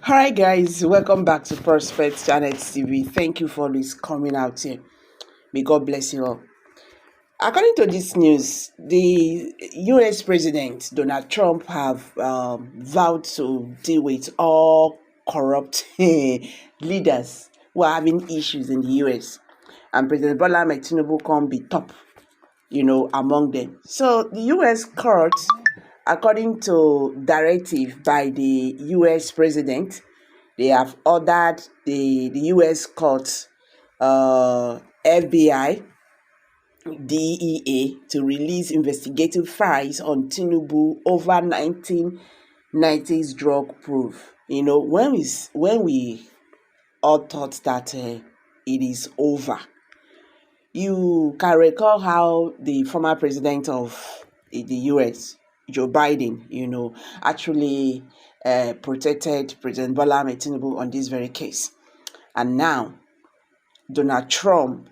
Hi guys, welcome back to Prospect Channel TV. Thank you for always coming out here. May God bless you all. According to this news, the US President Donald Trump have vowed to deal with all corrupt leaders who are having issues in the US, and President Bola Ahmed Tinubu can be top, among them. So the US court, according to directive by the US President, they have ordered the US court, FBI, DEA to release investigative files on Tinubu over 1990s drug proof. When we all thought that it is over, you can recall how the former president of the US, Joe Biden, actually protected President Bola Ahmed Tinubu on this very case. And now, Donald Trump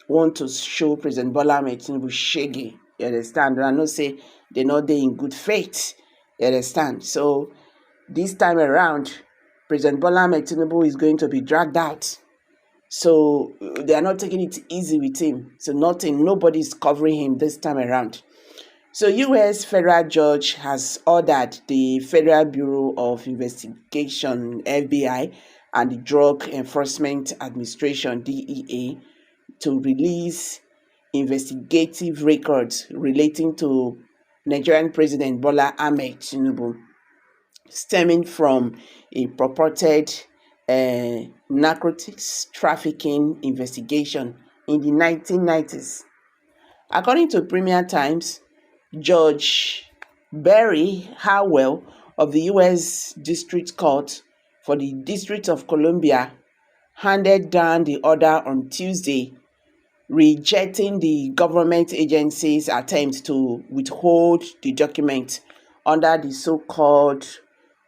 want to show President Bola Ahmed Tinubu shaggy. You understand? I know say they're not there in good faith. You understand? So this time around, President Bola Ahmed Tinubu is going to be dragged out. So they are not taking it easy with him. So nobody's covering him this time around. So U.S. federal judge has ordered the Federal Bureau of Investigation, FBI, and the Drug Enforcement Administration, DEA, to release investigative records relating to Nigerian President Bola Ahmed Tinubu, stemming from a purported narcotics trafficking investigation in the 1990s. According to Premier Times, Judge Barry Howell of the U.S. District Court for the District of Columbia handed down the order on Tuesday, rejecting the government agency's attempt to withhold the document under the so-called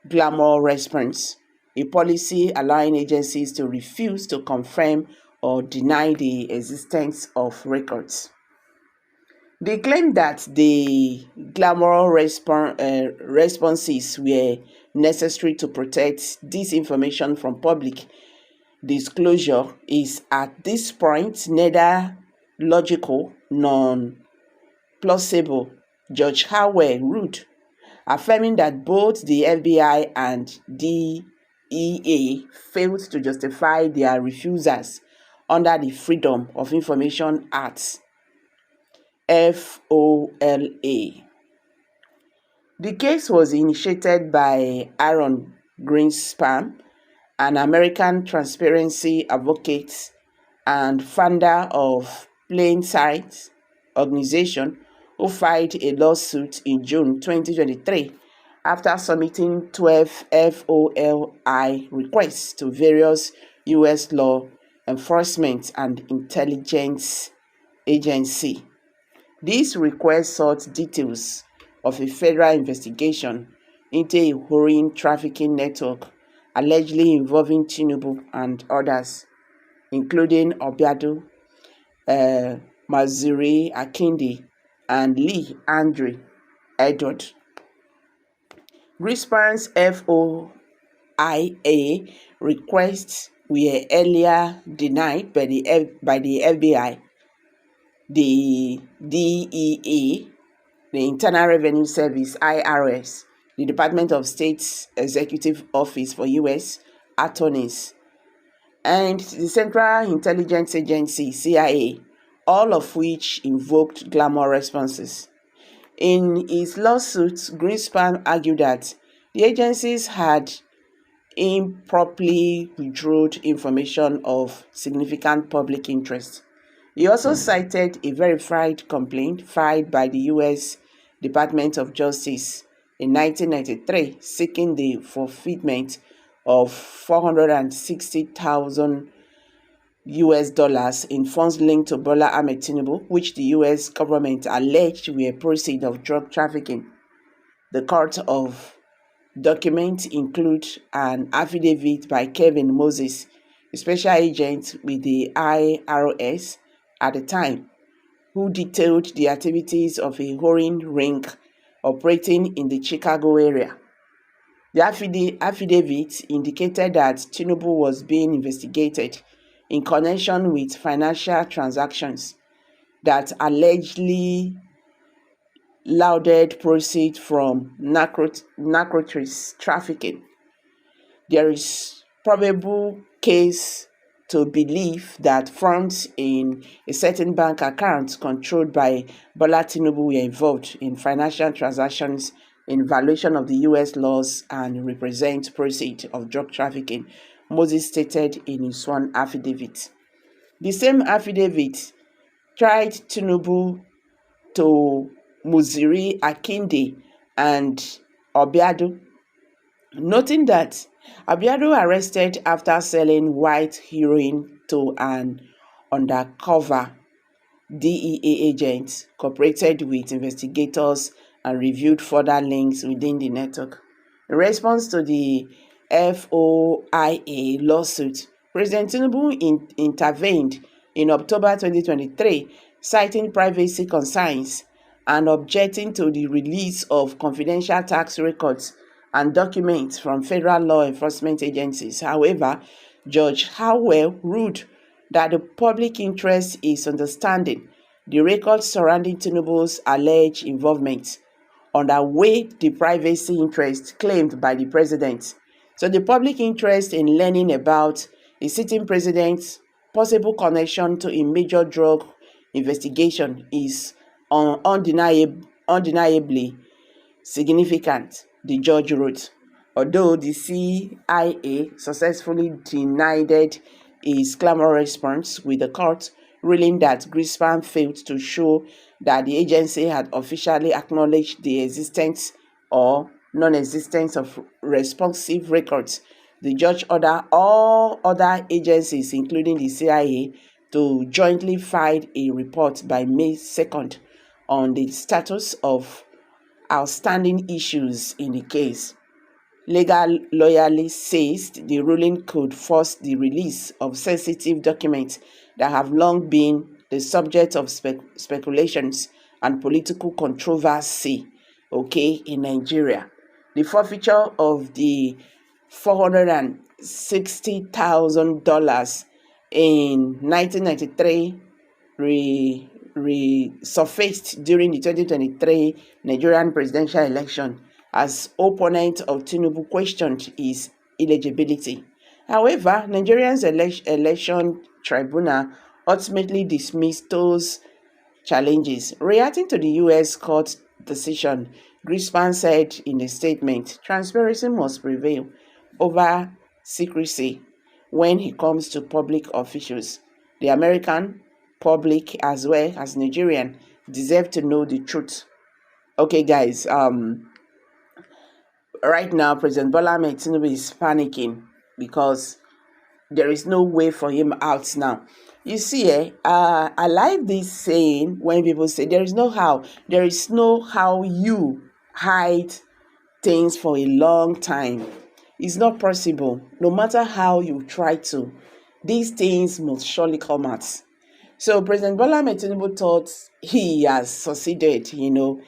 glamour response, a policy allowing agencies to refuse to confirm or deny the existence of records. They claim that the glamour responses were necessary to protect this information from public disclosure is at this point neither logical nor plausible, Judge Howell ruled, affirming that both the FBI and DEA failed to justify their refusals under the Freedom of Information Act, FOLA. The case was initiated by Aaron Greenspan, an American transparency advocate and founder of Plain Sight organization, who filed a lawsuit in June 2023 after submitting 12 FOLI requests to various U.S. law enforcement and intelligence agencies. These requests sought details of a federal investigation into a heroin trafficking network allegedly involving Tinubu and others, including Obiado, Mazuri Akinde, and Lee Andre Edward. Greenspan's FOIA requests were earlier denied by the FBI, the DEA, the Internal Revenue Service, IRS, the Department of State's Executive Office for U.S. Attorneys, and the Central Intelligence Agency, CIA, all of which invoked glamour responses. In his lawsuit, Greenspan argued that the agencies had improperly withdrawn information of significant public interest. He also cited a verified complaint filed by the U.S. Department of Justice in 1993 seeking the forfeiture of $460,000 in funds linked to Bola Ahmed Tinubu, which the U.S. government alleged were proceeds of drug trafficking. The court of documents include an affidavit by Kevin Moses, a special agent with the IRS at the time, who detailed the activities of a heroin ring operating in the Chicago area. The affidavit indicated that Tinubu was being investigated in connection with financial transactions that allegedly lauded proceeds from narcotics trafficking. There is probable case to believe that funds in a certain bank account controlled by Bola Tinubu were involved in financial transactions in violation of the US laws and represent proceeds of drug trafficking, Moses stated in his sworn affidavit. The same affidavit tried Tinubu to Muziri Akinde and Obiado, noting that Obiado arrested after selling white heroin to an undercover DEA agent, cooperated with investigators and reviewed further links within the network. In response to the FOIA lawsuit, President Tinubu intervened in October 2023, citing privacy concerns and objecting to the release of confidential tax records and documents from federal law enforcement agencies. However, Judge Howell ruled that the public interest is understanding the records surrounding Tinubu's alleged involvement underweigh the privacy interest claimed by the president. So the public interest in learning about a sitting president's possible connection to a major drug investigation is undeniably significant, the judge wrote. Although the CIA successfully denied his clamorous response, with the court ruling that Greenspan failed to show that the agency had officially acknowledged the existence or non-existence of responsive records. The judge ordered all other agencies, including the CIA, to jointly file a report by May 2nd on the status of outstanding issues in the case. Legal loyalists says the ruling could force the release of sensitive documents that have long been the subject of speculations and political controversy, in Nigeria. The forfeiture of the $460,000 in 1993 resurfaced during the 2023 Nigerian presidential election as opponents of Tinubu questioned his eligibility. However, Nigeria's election tribunal ultimately dismissed those challenges. Reacting to the U.S. court decision, Greenspan said in a statement, transparency must prevail over secrecy when it comes to public officials. The American public as well as Nigerian deserve to know the truth. Okay, guys, right now, President Bola Ahmed Tinubu is panicking because there is no way for him out now. You see, I like this saying when people say there is no how you hide things for a long time. It's not possible. No matter how you try to, these things must surely come out. So President Bola Ahmed Tinubu thought he has succeeded, in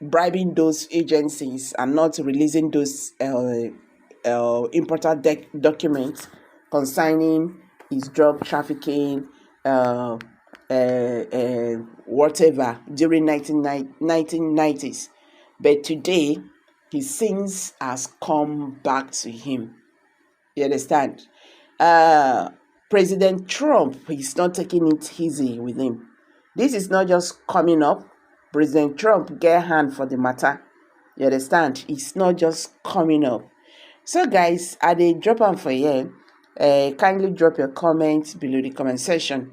bribing those agencies and not releasing those important documents concerning his drug trafficking, whatever, during 1990s. But today, his sins has come back to him. You understand? President Trump is not taking it easy with him. This is not just coming up. President Trump get hand for the matter. You understand? It's not just coming up. So guys, I dey drop am for here. Kindly drop your comments below the comment section.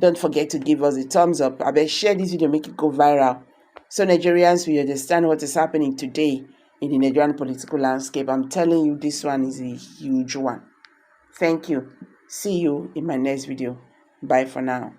Don't forget to give us a thumbs up. I bet share this video, make it go viral, so Nigerians will understand what is happening today in the Nigerian political landscape. I'm telling you, this one is a huge one. Thank you. See you in my next video. Bye for now.